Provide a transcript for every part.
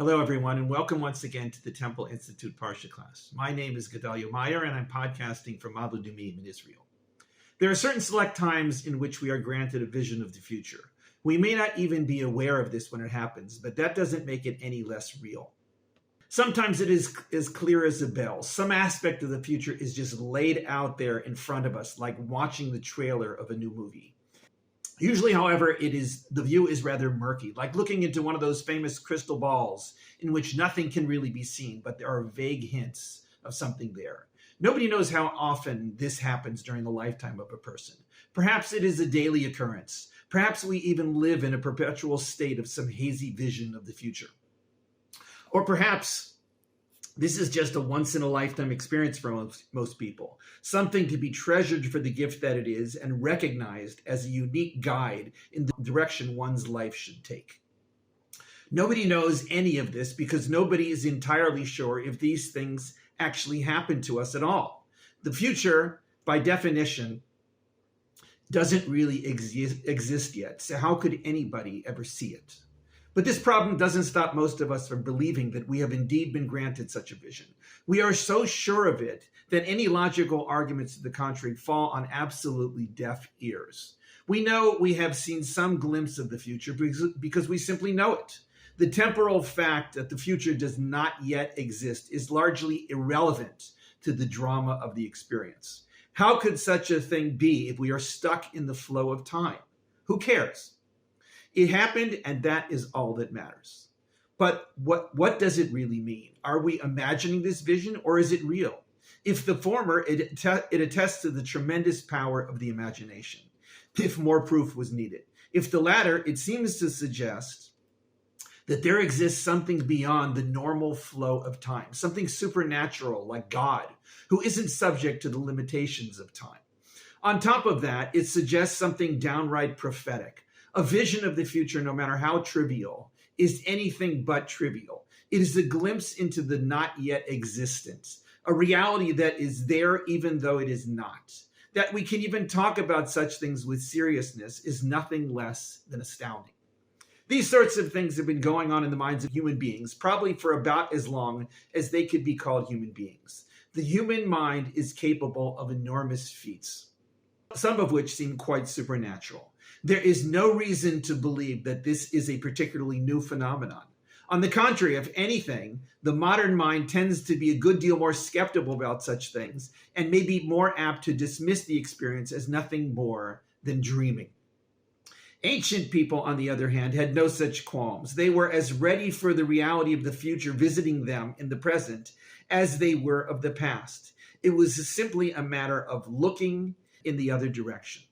Hello, everyone, and welcome once again to the Temple Institute Parsha class. My name is Gedalia Meyer, and I'm podcasting from Abu Dhabi in Israel. There are certain select times in which we are granted a vision of the future. We may not even be aware of this when it happens, but that doesn't make it any less real. Sometimes it is as clear as a bell. Some aspect of the future is just laid out there in front of us, like watching the trailer of a new movie. Usually, however, the view is rather murky, like looking into one of those famous crystal balls in which nothing can really be seen, but there are vague hints of something there. Nobody knows how often this happens during the lifetime of a person. Perhaps it is a daily occurrence. Perhaps we even live in a perpetual state of some hazy vision of the future. Or perhaps this is just a once-in-a-lifetime experience for most people, something to be treasured for the gift that it is and recognized as a unique guide in the direction one's life should take. Nobody knows any of this because nobody is entirely sure if these things actually happen to us at all. The future, by definition, doesn't really exist yet, so how could anybody ever see it? But this problem doesn't stop most of us from believing that we have indeed been granted such a vision. We are so sure of it that any logical arguments to the contrary fall on absolutely deaf ears. We know we have seen some glimpse of the future because we simply know it. The temporal fact that the future does not yet exist is largely irrelevant to the drama of the experience. How could such a thing be if we are stuck in the flow of time? Who cares? It happened, and that is all that matters. But what does it really mean? Are we imagining this vision, or is it real? If the former, it attests to the tremendous power of the imagination, if more proof was needed. If the latter, it seems to suggest that there exists something beyond the normal flow of time, something supernatural like God, who isn't subject to the limitations of time. On top of that, it suggests something downright prophetic. A vision of the future, no matter how trivial, is anything but trivial. It is a glimpse into the not yet existent, a reality that is there even though it is not. That we can even talk about such things with seriousness is nothing less than astounding. These sorts of things have been going on in the minds of human beings, probably for about as long as they could be called human beings. The human mind is capable of enormous feats, some of which seem quite supernatural. There is no reason to believe that this is a particularly new phenomenon. On the contrary, if anything, the modern mind tends to be a good deal more skeptical about such things and may be more apt to dismiss the experience as nothing more than dreaming. Ancient people, on the other hand, had no such qualms. They were as ready for the reality of the future visiting them in the present as they were of the past. It was simply a matter of looking in the other direction.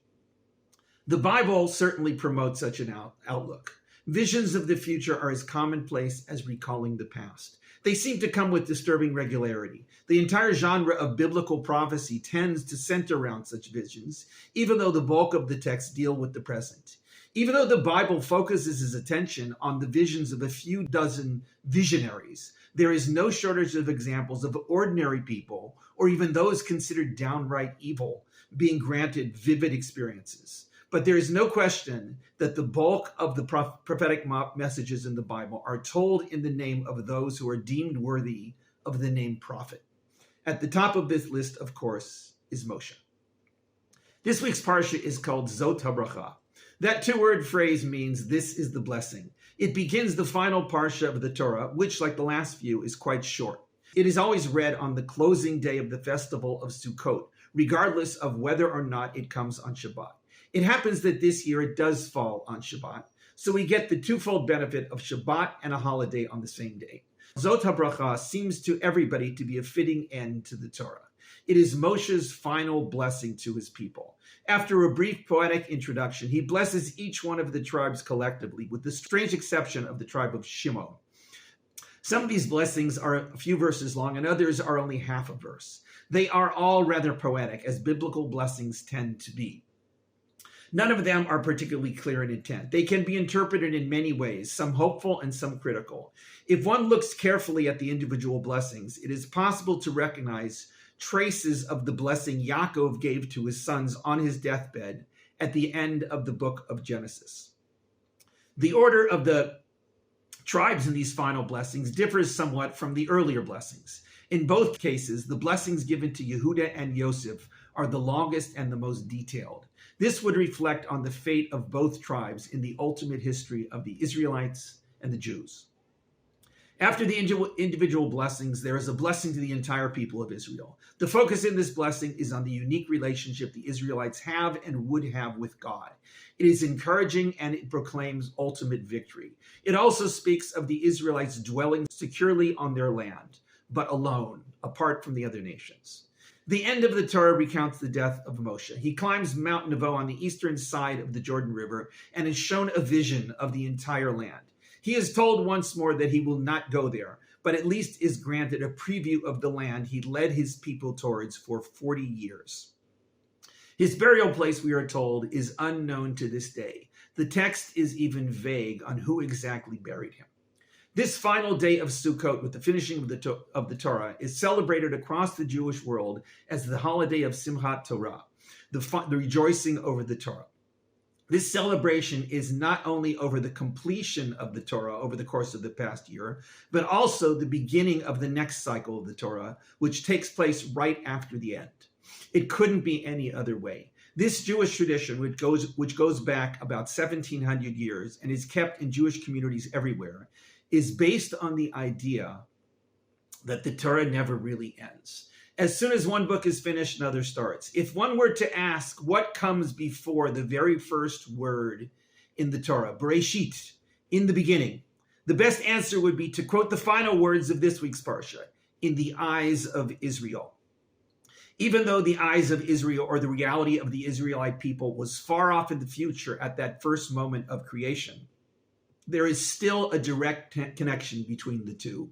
The Bible certainly promotes such an outlook. Visions of the future are as commonplace as recalling the past. They seem to come with disturbing regularity. The entire genre of biblical prophecy tends to center around such visions, even though the bulk of the texts deal with the present. Even though the Bible focuses its attention on the visions of a few dozen visionaries, there is no shortage of examples of ordinary people, or even those considered downright evil, being granted vivid experiences. But there is no question that the bulk of the prophetic messages in the Bible are told in the name of those who are deemed worthy of the name prophet. At the top of this list, of course, is Moshe. This week's Parsha is called Zot Habracha. That two-word phrase means this is the blessing. It begins the final Parsha of the Torah, which, like the last few, is quite short. It is always read on the closing day of the festival of Sukkot, regardless of whether or not it comes on Shabbat. It happens that this year it does fall on Shabbat, so we get the twofold benefit of Shabbat and a holiday on the same day. Zot HaBracha seems to everybody to be a fitting end to the Torah. It is Moshe's final blessing to his people. After a brief poetic introduction, he blesses each one of the tribes collectively, with the strange exception of the tribe of Shimon. Some of these blessings are a few verses long, and others are only half a verse. They are all rather poetic, as biblical blessings tend to be. None of them are particularly clear in intent. They can be interpreted in many ways, some hopeful and some critical. If one looks carefully at the individual blessings, it is possible to recognize traces of the blessing Yaakov gave to his sons on his deathbed at the end of the book of Genesis. The order of the tribes in these final blessings differs somewhat from the earlier blessings. In both cases, the blessings given to Yehuda and Yosef are the longest and the most detailed. This would reflect on the fate of both tribes in the ultimate history of the Israelites and the Jews. After the individual blessings, there is a blessing to the entire people of Israel. The focus in this blessing is on the unique relationship the Israelites have and would have with God. It is encouraging and it proclaims ultimate victory. It also speaks of the Israelites dwelling securely on their land, but alone, apart from the other nations. The end of the Torah recounts the death of Moshe. He climbs Mount Nebo on the eastern side of the Jordan River and is shown a vision of the entire land. He is told once more that he will not go there, but at least is granted a preview of the land he led his people towards for 40 years. His burial place, we are told, is unknown to this day. The text is even vague on who exactly buried him. This final day of Sukkot, with the finishing of the Torah, is celebrated across the Jewish world as the holiday of Simchat Torah, the rejoicing over the Torah. This celebration is not only over the completion of the Torah over the course of the past year, but also the beginning of the next cycle of the Torah, which takes place right after the end. It couldn't be any other way. This Jewish tradition, which goes back about 1,700 years and is kept in Jewish communities everywhere, is based on the idea that the Torah never really ends. As soon as one book is finished, another starts. If one were to ask what comes before the very first word in the Torah, Bereshit, in the beginning, the best answer would be to quote the final words of this week's Parsha, in the eyes of Israel. Even though the eyes of Israel, or the reality of the Israelite people, was far off in the future at that first moment of creation, there is still a direct connection between the two.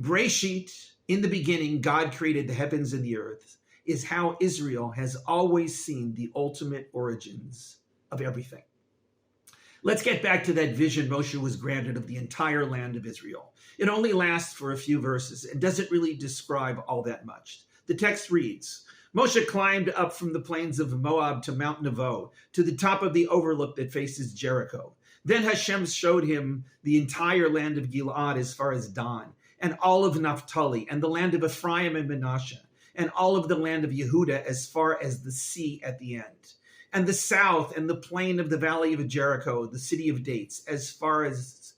Bereshit, in the beginning, God created the heavens and the earth, is how Israel has always seen the ultimate origins of everything. Let's get back to that vision Moshe was granted of the entire land of Israel. It only lasts for a few verses and doesn't really describe all that much. The text reads, Moshe climbed up from the plains of Moab to Mount Nebo, to the top of the overlook that faces Jericho. Then HaShem showed him the entire land of Gilead as far as Dan, and all of Naphtali, and the land of Ephraim and Manasseh, and all of the land of Yehuda as far as the sea at the end, and the south and the plain of the valley of Jericho, the city of dates, as far as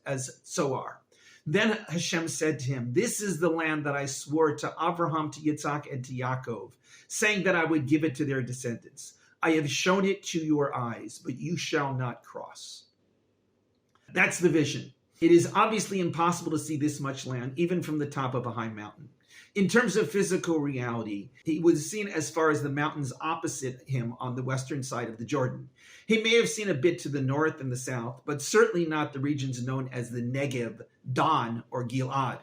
Zoar. Then HaShem said to him, this is the land that I swore to Abraham, to Yitzhak, and to Yaakov, saying that I would give it to their descendants. I have shown it to your eyes, but you shall not cross. That's the vision. It is obviously impossible to see this much land, even from the top of a high mountain. In terms of physical reality, he was seen as far as the mountains opposite him on the western side of the Jordan. He may have seen a bit to the north and the south, but certainly not the regions known as the Negev, Dan, or Gilead.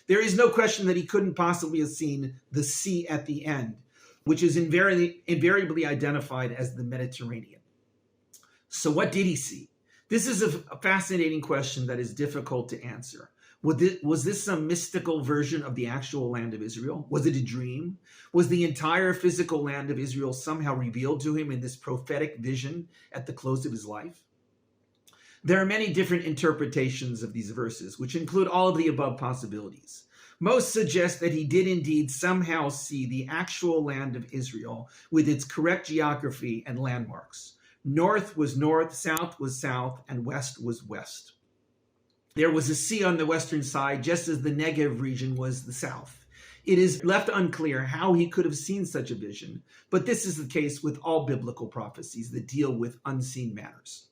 There is no question that he couldn't possibly have seen the sea at the end, which is invariably identified as the Mediterranean. So what did he see? This is a fascinating question that is difficult to answer. Was this some mystical version of the actual land of Israel? Was it a dream? Was the entire physical land of Israel somehow revealed to him in this prophetic vision at the close of his life? There are many different interpretations of these verses, which include all of the above possibilities. Most suggest that he did indeed somehow see the actual land of Israel with its correct geography and landmarks. North was north, south was south, and west was west. There was a sea on the western side, just as the Negev region was the south. It is left unclear how he could have seen such a vision, but this is the case with all biblical prophecies that deal with unseen matters.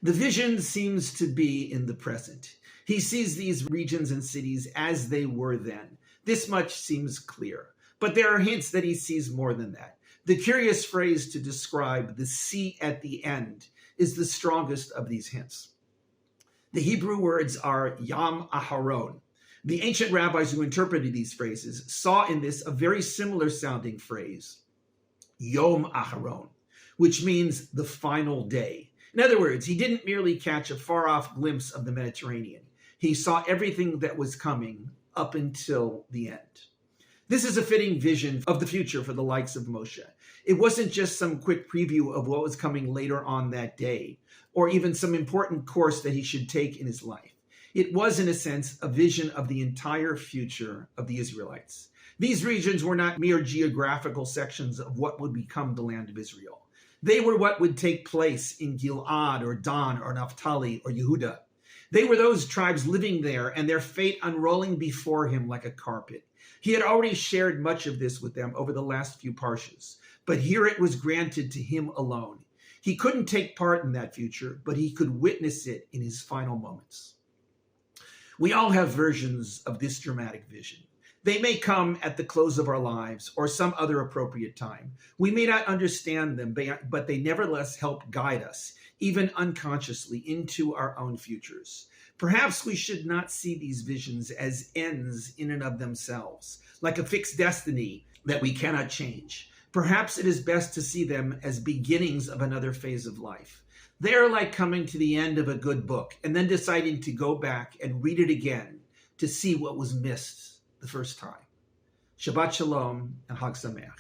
The vision seems to be in the present. He sees these regions and cities as they were then. This much seems clear, but there are hints that he sees more than that. The curious phrase to describe the sea at the end is the strongest of these hints. The Hebrew words are Yam Aharon. The ancient rabbis who interpreted these phrases saw in this a very similar sounding phrase, Yom Aharon, which means the final day. In other words, he didn't merely catch a far-off glimpse of the Mediterranean. He saw everything that was coming up until the end. This is a fitting vision of the future for the likes of Moshe. It wasn't just some quick preview of what was coming later on that day, or even some important course that he should take in his life. It was, in a sense, a vision of the entire future of the Israelites. These regions were not mere geographical sections of what would become the land of Israel. They were what would take place in Gilad or Dan or Naphtali or Yehuda. They were those tribes living there and their fate unrolling before him like a carpet. He had already shared much of this with them over the last few Parshas, but here it was granted to him alone. He couldn't take part in that future, but he could witness it in his final moments. We all have versions of this dramatic vision. They may come at the close of our lives or some other appropriate time. We may not understand them, but they nevertheless help guide us, even unconsciously, into our own futures. Perhaps we should not see these visions as ends in and of themselves, like a fixed destiny that we cannot change. Perhaps it is best to see them as beginnings of another phase of life. They are like coming to the end of a good book and then deciding to go back and read it again to see what was missed the first time. Shabbat Shalom and Chag Sameach.